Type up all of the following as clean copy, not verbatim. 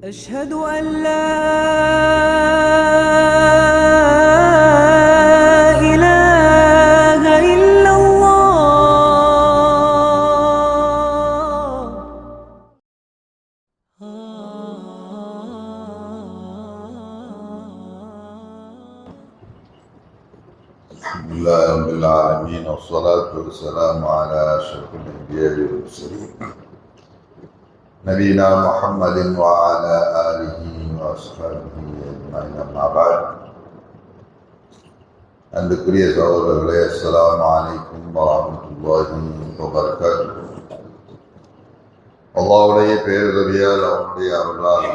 أشهد أن لا إله إلا الله. الحمد لله رب العالمين والصلاة والسلام على أشرف الأنبياء والمرسلين نبينا محمد وعلى آله وأصحابه أجمعين أما بعد அன்புக்குரிய சகோதரர்களே, அஸ்ஸலாமு அலைக்கும் வரஹ்மத்துல்லாஹி வபரகாத்துஹு. அல்லாஹ்வுடைய பேருதவியால் அவனுடைய அருளால்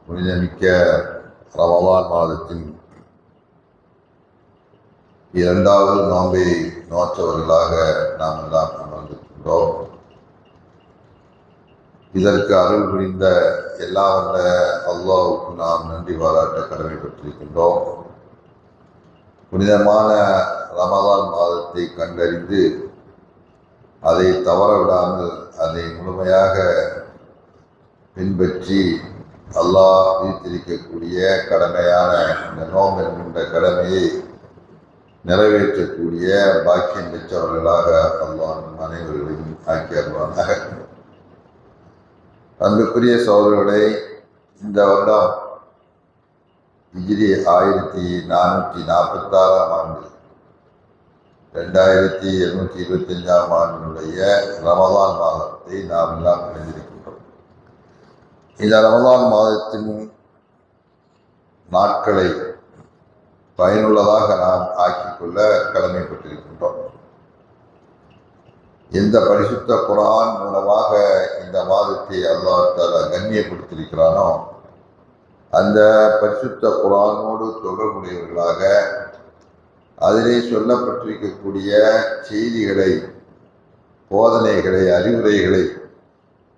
புனிதமிக்க ரமலான் மாதத்தின் இரண்டாவது நோன்பை நோற்றவர்களாக நாம் எல்லாம் அமர்ந்திருக்கின்றோம். இதற்கு அருள் புரிந்த எல்லாம் வல்ல அல்லாஹ்வுக்கு நாம் நன்றி பாராட்ட கடமைப்பட்டிருக்கின்றோம். புனிதமான ரமலான் மாதத்தை கண்டறிந்து அதை தவற விடாமல் அதை முழுமையாக பின்பற்றி அல்லாஹ் விதித்திருக்கக்கூடிய கடமையான இந்த நோன்பு என்கின்ற கடமையை நிறைவேற்றக்கூடிய பாக்கியம் பெற்றவர்களாக அல்லாஹ் அனைவர்களையும் ஆக்கி அருள்வானாக. அன்புக்குரிய சகோதரர்களை, இந்த வருடம் ஹிஜ்ரி 1446 ஆண்டு 2725 ஆண்டினுடைய ரமலான் மாதத்தை நாம் எல்லாம் அடைந்திருக்கின்றோம். இந்த ரமலான் மாதத்தின் நாட்களை பயனுள்ளதாக நாம் ஆக்கிக்கொள்ள கடமைப்பட்டிருக்கின்றோம். எந்த பரிசுத்த குர்ஆன் மூலமாக இந்த மாதத்தை அல்லாஹ் தஆலா கண்ணியப்படுத்தியிருக்கிறானோ அந்த பரிசுத்த குர்ஆனோடு தொடர்புடையவர்களாக அதிலே சொல்லப்பட்டிருக்கக்கூடிய செய்திகளை, போதனைகளை, அறிவுரைகளை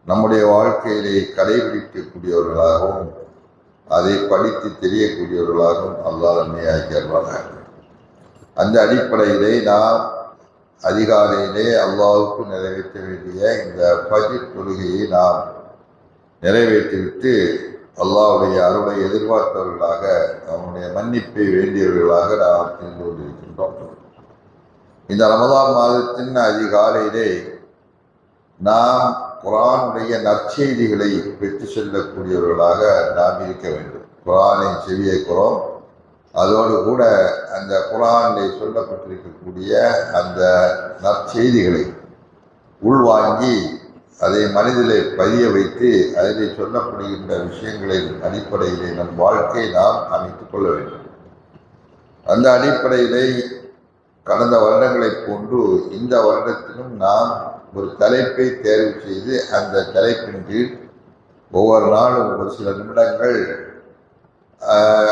நம்முடைய வாழ்க்கையிலே கடைபிடிக்கக்கூடியவர்களாகவும் அதை படித்து தெரியக்கூடியவர்களாகவும் அல்லாஹ் நம்மை ஆக்கி அருள்வானாக. அந்த அடிப்படையிலே நாம் அதிகாலையிலே அல்லாஹ்வுக்கு நிறைவேற்ற வேண்டிய இந்த ஃபஜ்ர் தொழுகையை நாம் நிறைவேற்றிவிட்டு அல்லாஹ்வுடைய அருளை எதிர்பார்த்தவர்களாக, அவனுடைய மன்னிப்பை வேண்டியவர்களாக நாம் இருந்து கொண்டிருக்கின்றோம். இந்த ரமலான் மாதத்தின் அதிகாலையிலே நாம் குர்ஆனுடைய நற்செய்திகளை பெற்று செல்லக்கூடியவர்களாக நாம் இருக்க வேண்டும். குர்ஆனை செவியேற்கிறோம், அதோடு கூட அந்த குர்ஆனிலே சொல்லப்பட்டிருக்கக்கூடிய அந்த நற்செய்திகளை உள்வாங்கி அதை மனதிலே பதிய வைத்து அதிலே சொல்லப்படுகின்ற விஷயங்களின் அடிப்படையிலே நம் வாழ்க்கையை நாம் அமைத்துக் கொள்ள வேண்டும். அந்த அடிப்படையிலே கடந்த வருடங்களைப் போன்று இந்த வருடத்திலும் நாம் ஒரு தலைப்பை தேர்வு செய்து அந்த தலைப்பின் கீழ் ஒவ்வொரு நாளும் ஒரு சில நிமிடங்கள்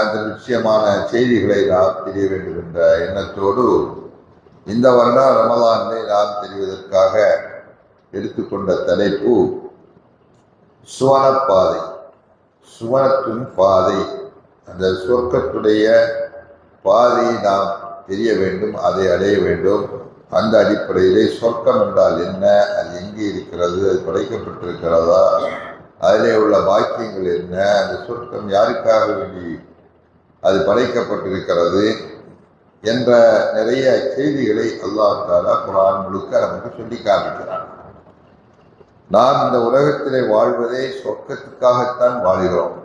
அந்த நிச்சயமான செய்திகளை நாம் தெரிய வேண்டும் என்ற எண்ணத்தோடு இந்த வருடம் ரமலானை நாம் தெரிவதற்காக எடுத்துக்கொண்ட தலைப்பு சுவனப்பாதை, சுவனத்தின் பாதை. அந்த சொர்க்கத்துடைய பாதையை நாம் தெரிய வேண்டும், அதை அடைய வேண்டும். அந்த அடிப்படையிலே சொர்க்கம் என்றால் என்ன, அது எங்கே இருக்கிறது, அது படைக்கப்பட்டிருக்கிறதா, அதிலே உள்ள பாக்கியங்கள் என்ன, அந்த சொர்க்கம் யாருக்காக வேண்டி அது படைக்கப்பட்டிருக்கிறது என்ற நிறைய செய்திகளை அல்லாஹ் தஆலா குர்ஆன் முழுக்க நமக்கு சொல்லி காண்பிக்கிறான். நாம் இந்த உலகத்திலே வாழ்வதே சொர்க்கத்துக்காகத்தான் வாழ்கிறோம்.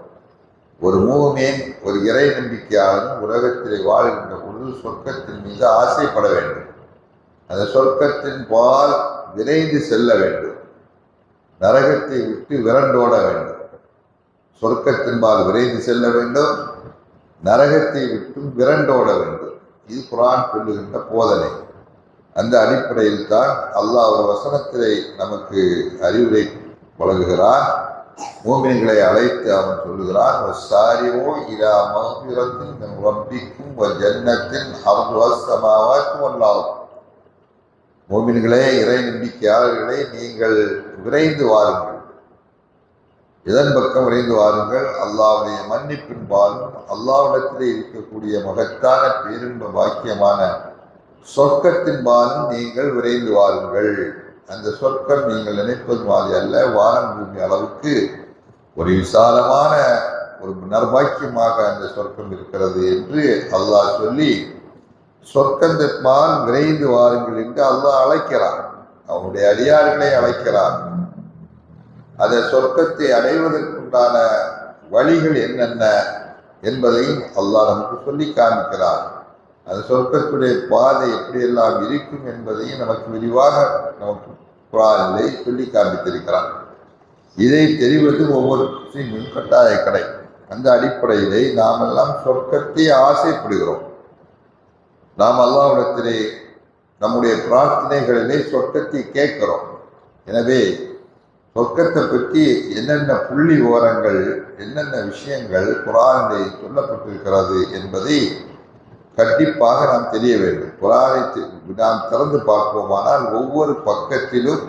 ஒரு மூமின், ஒரு இறை நம்பிக்கையாளன் உலகத்திலே வாழ்கின்ற பொழுது சொர்க்கத்தின் மீது ஆசைப்பட வேண்டும். அந்த சொர்க்கத்தின் பால் விரைந்து செல்ல வேண்டும், நரகத்தை விட்டு விரண்டோட வேண்டும். சொர்க்கத்தின் பால் விரைந்து செல்ல வேண்டும், நரகத்தை விட்டும் விரண்டோட வேண்டும். இது குர்ஆன் சொல்லுகின்ற போதனை. அந்த அடிப்படையில் தான் அல்லாஹ் ஒரு வசனத்திலே நமக்கு அறிவுரை வழங்குகிறான். மூமின்களை அழைத்து அவன் சொல்லுகிறான், வஸ்ஸாரிஊ இலா மக்ஃபிரத்தின் மின் ரப்பிக்கும் வ ஜன்னத்தின் அர்துஹா ஸமாவாத்து வல் அர்த். மூமின்களே, இறை நம்பிக்கையாளர்களே, நீங்கள் விரைந்து வாருங்கள். இதன் பக்கம் விரைந்து வாருங்கள், அல்லாஹ்வுடைய மன்னிப்பின் பாலும் அல்லாஹ்விடத்திலே இருக்கக்கூடிய மகத்தான பேரின்ப பாக்கியமான சொர்க்கத்தின் பாலும் நீங்கள் விரைந்து வாருங்கள். அந்த சொர்க்கம் நீங்கள் நினைப்பது மாதிரி அல்ல, வானம் பூமி அளவுக்கு ஒரு விசாலமான ஒரு நர்பாக்கியமாக அந்த சொர்க்கம் இருக்கிறது என்று அல்லாஹ் சொல்லி சொர்க்கத்திற்பால் விரைந்து வாருங்கள் என்று அல்லாஹ் அழைக்கிறான். அவனுடைய அடியார்களை அழைக்கிறான். அந்த சொர்க்கத்தை அடைவதற்குண்டான வழிகள் என்னென்ன என்பதையும் அல்லாஹ் நமக்கு சொல்லி காண்பிக்கிறான். அந்த சொர்க்கத்துடைய பாதை எப்படியெல்லாம் இருக்கும் என்பதையும் நமக்கு விரிவாக நமக்கு குர்ஆனிலே சொல்லி காண்பித்திருக்கிறான். இதை தெரிவது ஒவ்வொரு முஸ்லிமும் கட்டாய கடை. அந்த அடிப்படையிலே நாம் எல்லாம் சொர்க்கத்தை ஆசைப்படுகிறோம். நாம் அல்லாஹ்விடத்திலே நம்முடைய பிரார்த்தனைகளிலே சொர்க்கத்தை கேட்கிறோம். எனவே சொர்க்கத்தை பற்றி என்னென்ன புள்ளி விவரங்கள், என்னென்ன விஷயங்கள் குர்ஆனிலே சொல்லப்பட்டிருக்கிறது என்பதை கண்டிப்பாக நாம் தெரிய வேண்டும். குர்ஆனை நாம் திறந்து பார்ப்போமானால் ஒவ்வொரு பக்கத்திலும்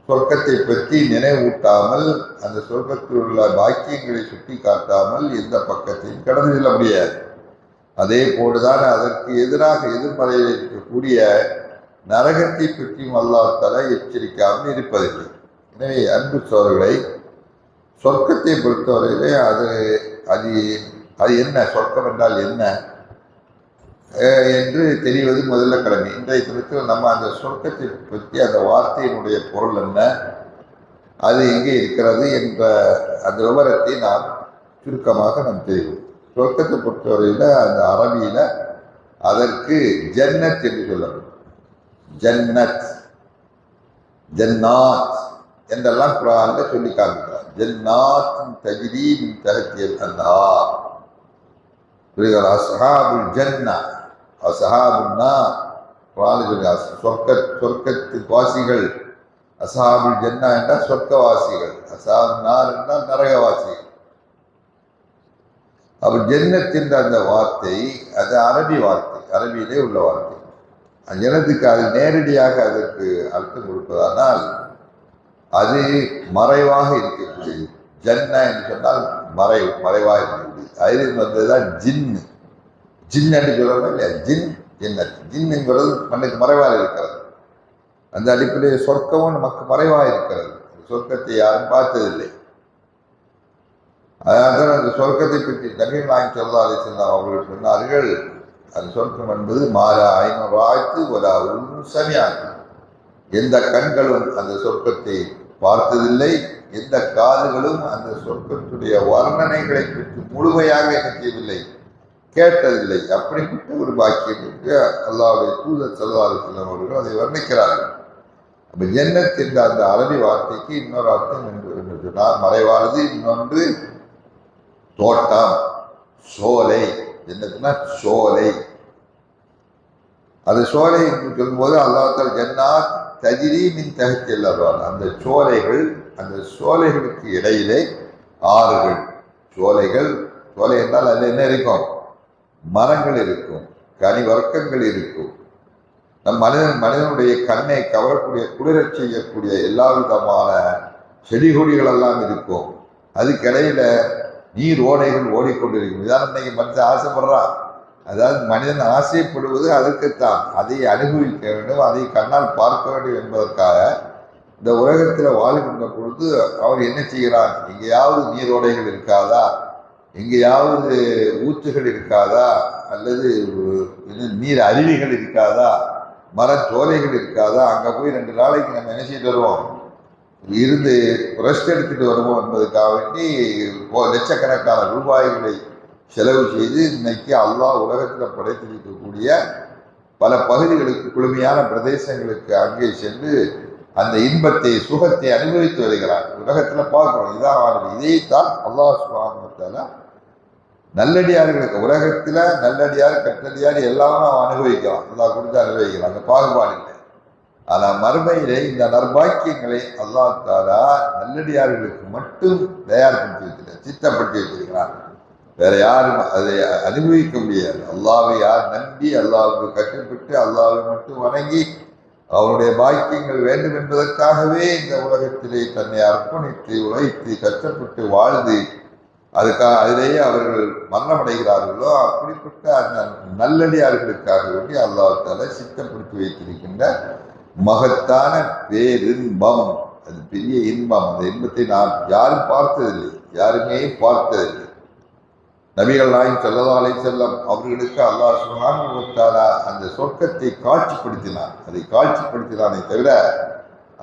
சொர்க்கத்தை பற்றி நினைவூட்டாமல், அந்த சொர்க்கத்தில் உள்ள பாக்கியங்களை சுட்டி காட்டாமல் எந்த பக்கத்தையும் கடந்து செல்ல முடியாது. அதே போடுதான் அதற்கு எதிராக எதிர்மறையில் இருக்கக்கூடிய நரகத்தை பற்றியும் அல்லாஹ் தஆலா எச்சரிக்காமல் இருப்பதில்லை. எனவே அன்பு சோழர்களை, சொர்க்கத்தை பொறுத்தவரையிலே அது என்ன, சொர்க்கம் என்றால் என்ன என்று தெரிவது முதல்ல கடமை. இன்றைய தினத்தில் நம்ம அந்த சொர்க்கத்தை பற்றி அந்த வார்த்தையினுடைய பொருள் என்ன, அது எங்கே இருக்கிறது என்ற அந்த விவரத்தை நாம் சுருக்கமாக நாம் தெரியும். சொர்க்கத்தை பொறுத்தவரையில் அந்த அரபியில் அதற்கு ஜன்னத் என்று சொல்லப்படும். ஜன்னத், ஜன்னாத் என்றெல்லாம் குர்ஆனில் சொல்லி காண்பிக்கிறார். ஜன்னாத் தஜ்ரீ மின் தஹ்திஹல் அன்ஹார். அஸ்ஹாபுல் ஜன்னா அஸ்ஹாபுன் நார். குர்ஆனில் சொர்க்கத்து வாசிகள், அஸ்ஹாபுல் ஜன்னா என்றால் சொர்க்கவாசிகள், அஸ்ஹாபுன் நார் என்றால் நரகவாசிகள். அப்ப ஜன்னத் என்ற அந்த வார்த்தை அது அரபி வார்த்தை, அரபியிலே உள்ள வார்த்தை. எனதுக்கு அது நேரடியாக அதற்கு அர்த்தம் கொடுப்பதானால் அது மறைவாக இருக்கக்கூடியது. ஜன்னா என்று சொன்னால் மறைவாக இருக்கக்கூடியது. அதில் வந்ததுதான் ஜின்னு. ஜின் என்று சொல்லணும் இல்லையா? ஜன்னத், ஜின்னுங்கிறது மண்ணுக்கு மறைவாக இருக்கிறது. அந்த அடிப்படையில் சொர்க்கமும் நமக்கு மறைவாக இருக்கிறது. சொர்க்கத்தை யாரும் பார்த்ததில்லை. அதனால்தான் அந்த சொர்க்கத்தை பற்றி நபிகள் நாயகம் ஸல்லல்லாஹு அலைஹி வஸல்லம் அவர்கள் சொன்னார்கள், அந்த சொர்க்கம் என்பது மாறா ஐநூறாய்த்து ஒரு சமியாத்து. எந்த கண்களும் அந்த சொர்க்கத்தை பார்த்ததில்லை, எந்த காதுகளும் அந்த சொர்க்கத்துடைய வர்ணனைகளை பற்றி முழுமையாக என்ன செய்யவில்லை, கேட்டதில்லை. அப்படிப்பட்ட ஒரு பாக்கியம் என்று அல்லாஹ்வுடைய தூதர் ஸல்லல்லாஹு அலைஹி வஸல்லம் அவர்கள் அதை வர்ணிக்கிறார்கள். அப்ப ஜன்னத் என்ற அந்த அரபி வார்த்தைக்கு இன்னொரு அர்த்தம் என்று சொன்னால் மறைவானது, இன்னொன்று தோட்டம், சோலை. ஜன்னத்னா சோலை. அது சோலை என்று சொல்லும்போது அல்லாஹ் தஆலா ஜன்னாத் தஜ்ரீ மின் தஹ்திஹல் அன்ஹார். அந்த சோலைகள், அந்த சோலைகளுக்கு இடையிலே ஆறுகள். சோலைகள், சோலை என்றால் அதில் என்ன இருக்கும்? மரங்கள் இருக்கும், கனி வர்க்கங்கள் இருக்கும். மனிதனுடைய கண்ணை கவரக்கூடிய, குளிரச் செய்யக்கூடிய எல்லா விதமான செடி கொடிகள் எல்லாம் இருக்கும். அதுக்கிடையில நீர் ஓடைகள் ஓடிக்கொண்டிருக்கும். இதான் இன்னைக்கு மனிதன் ஆசைப்படுறான். அதாவது மனிதன் ஆசைப்படுவது அதற்குத்தான். அதை அனுபவிக்க வேண்டும், அதை கண்ணால் பார்க்க வேண்டும் என்பதற்காக இந்த உலகத்தில் வாழ்கின்ற பொழுது அவர் என்ன செய்கிறான்? எங்கேயாவது நீரோடைகள் இருக்காதா, எங்கேயாவது ஊற்றுகள் இருக்காதா, அல்லது நீர் அருவிகள் இருக்காதா, மரச்சோலைகள் இருக்காதா, அங்கே போய் 2 நாளைக்கு நம்ம என்ன செய்து வருவோம், இருந்து ரெஸ்ட் எடுத்துட்டு வருவோம் என்பதற்காக வேண்டி லட்சக்கணக்கான ரூபாய்களை செலவு செய்து இன்னைக்கு அல்லாஹ் உலகத்தில் படைத்திருக்கக்கூடிய பல பகுதிகளுக்கு, குளுமையான பிரதேசங்களுக்கு அங்கே சென்று அந்த இன்பத்தை, சுகத்தை அனுபவித்து வருகிறார். உலகத்தில் பார்க்கிறோம். இதான் இதைத்தான் அல்லாஹ் சுப்ஹானஹு வ தஆலா நல்லடியார்களுக்கு, உலகத்தில் நல்லடியார் கட்டடியார் எல்லாமே அவன் அனுபவிக்கலாம். அல்லாஹ் கொடுத்து அனுபவிக்கலாம், அந்த பாகுபாடு இல்லை. ஆனால் மறுமையிலே இந்த நற்பாக்கியங்களை அல்லாஹ் தஆலா நல்லடியார்களுக்கு மட்டும் தயார்படுத்தி வைக்கிறார், சித்தப்படுத்தி வைத்திருக்கிறார். வேற யாரும் அதை அனுபவிக்க முடியாது. அல்லாஹ்வை யார் நம்பி, அல்லாஹ்வுக்கு கட்டுப்பட்டு, அல்லாஹ்வை மட்டும் வணங்கி அவருடைய பாக்கியங்கள் வேண்டும் என்பதற்காகவே இந்த உலகத்திலே தன்னை அர்ப்பணித்து உழைத்து கஷ்டப்பட்டு வாழ்ந்து அதிலேயே அவர்கள் மரணமடைகிறார்களோ அப்படிப்பட்ட அந்த நல்லடியார்களுக்காக வேண்டி அல்லாஹ் தஆலா சித்தப்படுத்தி வைத்திருக்கின்ற மகத்தான பேரின்பம். அது பெரிய இன்பம். அந்த இன்பத்தை நாம் யாரும் பார்த்ததில்லை. யாருமே பார்த்ததில்லை. நபிகள் நாயகம் ஸல்லல்லாஹு அலைஹி வஸல்லம் அவர்களுக்கு அல்லாஹ் சுப்ஹானஹு வ தஆலா அந்த சொர்க்கத்தை காட்சிப்படுத்தினான். அதை காட்சிப்படுத்தினானே தவிர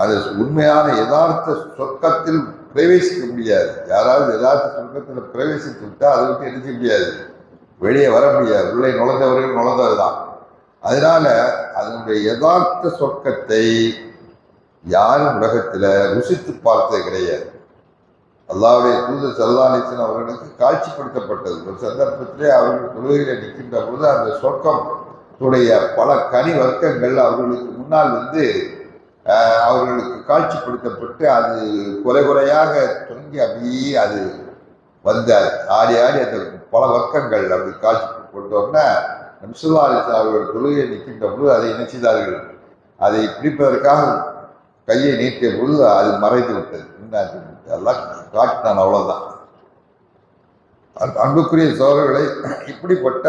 அது உண்மையான யதார்த்த சொர்க்கத்தில் பிரவேசிக்க முடியாது. யாராவது யதார்த்த சொர்க்கத்தில் பிரவேசித்து விட்டால் அதை விட்டு என்ன செய்ய முடியாது, வெளியே வர முடியாது. உள்ளே நுழைந்தவர்கள் நுழைந்ததுதான். அதனால அதனுடைய யதார்த்த சொர்க்கத்தை யாரும் உலகத்தில் ருசித்து பார்த்தது கிடையாது. அல்லாஹ்வுடைய தூதர் ஸல்லல்லாஹு அலைஹி வஸல்லம் அவர்களுக்கு காட்சிப்படுத்தப்பட்டது. ஒரு சந்தர்ப்பத்திலே அவர்கள் தொழுகையில் நிற்கின்ற பொழுது அந்த சொர்க்கத்துடைய பல கனி வர்க்கங்கள் அவர்களுக்கு முன்னால் அவர்களுக்கு காட்சிப்படுத்தப்பட்டு அது குறை குறையாக தொங்கி அப்படியே அது வந்தார். ஆடி ஆடி அந்த பல வர்க்கங்கள் அப்படி காட்சி கொண்டோன்னா நபி ஸல்லல்லாஹு அலைஹி வஸல்லம் அவர்கள் தொழுகையில் நிற்கின்ற பொழுது அதை என்ன செய்தார்கள், அதை பிடிப்பதற்காக கையை நீட்டிய பொழுது அது மறைந்து விட்டது. எல்லாம் காட்டினான், அவ்வளவுதான். அன்புக்குரிய சோழர்களை, இப்படிப்பட்ட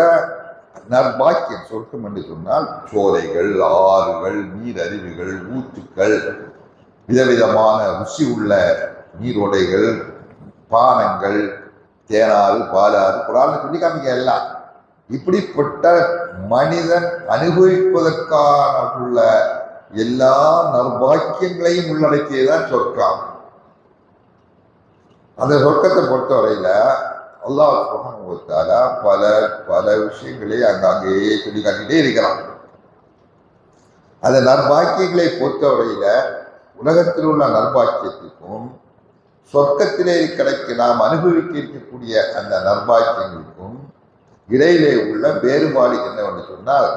நற்பாக்கியம் சொர்க்கம் என்று சொன்னால் சோலைகள், ஆறுகள், நீர் அருவிகள், ஊற்றுக்கள், விதவிதமான ருசி உள்ள நீரோடைகள், பானங்கள், தேனாறு, பாலாறு, குரான் சொல்லி காமிக்க எல்லாம். இப்படிப்பட்ட மனிதன் அனுபவிப்பதற்கான உள்ள எல்லா நற்பாக்கியங்களையும் உள்ளடக்கியதான் சொர்க்கம். அந்த சொர்க்கத்தை பொறுத்தவரையில அல்லாஹ் சுப்ஹானஹு வ தஆலா பல பல விஷயங்களை அங்கேயே சொல்லி காட்டிட்டே இருக்கிறான். அந்த நற்பாக்கியங்களை பொறுத்தவரையில உலகத்தில் உள்ள நற்பாக்கியத்துக்கும் சொர்க்கத்திலே கிடைக்க நாம் அனுபவிக்க இருக்கக்கூடிய அந்த நற்பாக்கியங்களுக்கும் இடையிலே உள்ள வேறுபாடு என்னவென்று சொன்னால்,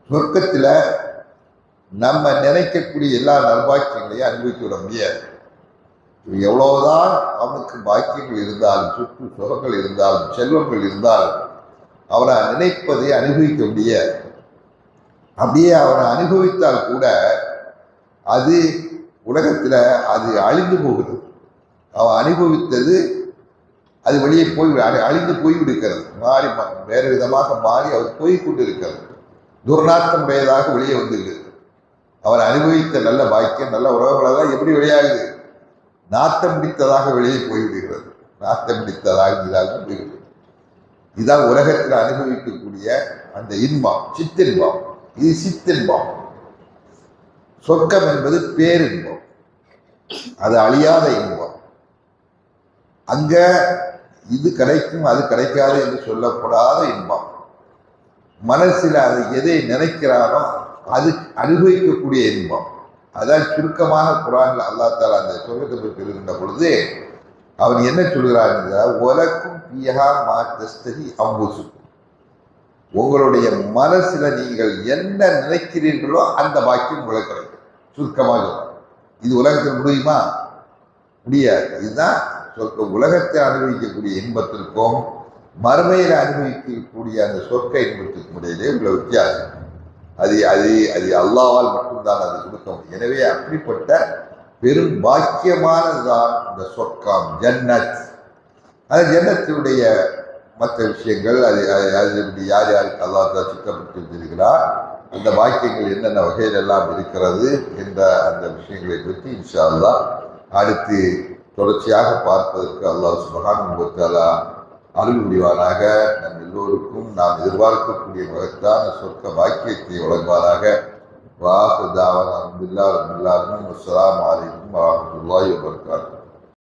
சொர்க்கத்தில் நம்ம நினைக்கக்கூடிய எல்லா நற்பாக்கியங்களையும் அனுபவித்து விட முடியாது. எவ்வளவுதான் அவனுக்கு பாக்கியங்கள் இருந்தாலும், சுற்று சுகங்கள் இருந்தாலும், செல்வங்கள் இருந்தாலும் அவனை நினைப்பதை அனுபவிக்க முடியாது. அப்படியே அவனை அனுபவித்தால் கூட அது உலகத்தில் அது அழிந்து போகுது. அவன் அனுபவித்தது அது வெளியே போய் அழிந்து போய்விடுக்கிறது, மாறி வேறு விதமாக மாறி அவர் போய்கொண்டு இருக்கிறது, துர்நாற்றமுடையதாக வெளியே வந்துவிடுது. அவன் அனுபவித்த நல்ல பாக்கியம், நல்ல உறவுகளெல்லாம் எப்படி வெளியாகுது, நாத்தம் பிடித்ததாக வெளியே போய்விடுகிறது, நாத்தம் பிடித்ததாக போய்விடுகிறது. இதுதான் உலகத்தில் அனுபவிக்கக்கூடிய அந்த இன்பம், சித்தின்பம். இது சித்தின்பம். சொர்க்கம் என்பது பேரின்பம், அது அழியாத இன்பம். அங்க இது கிடைக்கும் அது கிடைக்காது என்று சொல்லப்படாத இன்பம். மனசில் அது எதை நினைக்கிறானோ அது அனுபவிக்கக்கூடிய இன்பம். அதான் சுருக்கமாக குர்ஆன்ல அல்லாஹ் தஆலா அந்த சொர்க்கத்தை பற்றி இருக்கின்ற பொழுது அவன் என்ன சொல்கிறான் என்றால், வலக்கும் ஃபிஹா மா தஸ்தஹி அன்ஃபுசுக்கும், உங்களுடைய மனசுல நீங்கள் என்ன நினைக்கிறீர்களோ அந்த பாக்கியம் உங்களுக்கு கிடைக்கும். சுருக்கமாக இது உலகத்தில் முடியுமா? முடியாது. இதுதான் சொர்க்க. உலகத்தை அனுபவிக்கக்கூடிய இன்பத்திற்கும் மறுமையில் அனுபவிக்கக்கூடிய அந்த சொர்க்க இன்பத்திற்கும் இடையிலே உள்ள வித்தியாசம். அது அது அது அல்லாஹ்வால் மட்டும்தான் அது கொடுக்க முடியும். எனவே அப்படிப்பட்ட பெரும் பாக்கியமானதுதான் இந்த சொர்க்கம், ஜன்னத். அந்த ஜன்னத்தினுடைய மற்ற விஷயங்கள் அது அது யார் யாருக்கு அல்லாஹ் சுத்தப்பட்டு வச்சிருக்கிறார், அந்த பாக்கியங்கள் என்னென்ன வகையில் எல்லாம் இருக்கிறது என்ற அந்த விஷயங்களை பற்றி இன்ஷா அல்லாஹ் அடுத்து தொடர்ச்சியாக பார்ப்பதற்கு அல்லாஹ் சுப்ஹானஹு வ தஆலா அருள் புரிவானாக. நம் எல்லோருக்கும் நாம் எதிர்பார்க்கக்கூடிய மகத்தான சொர்க்க பாக்கியத்தை வழங்குவானாக. வாஹிரு தாவானா அல்ஹம்துலில்லாஹி ரப்பில் ஆலமீன். அஸ்ஸலாமு அலைக்கும் வரஹ்மத்துல்லாஹி வபரகாத்துஹு.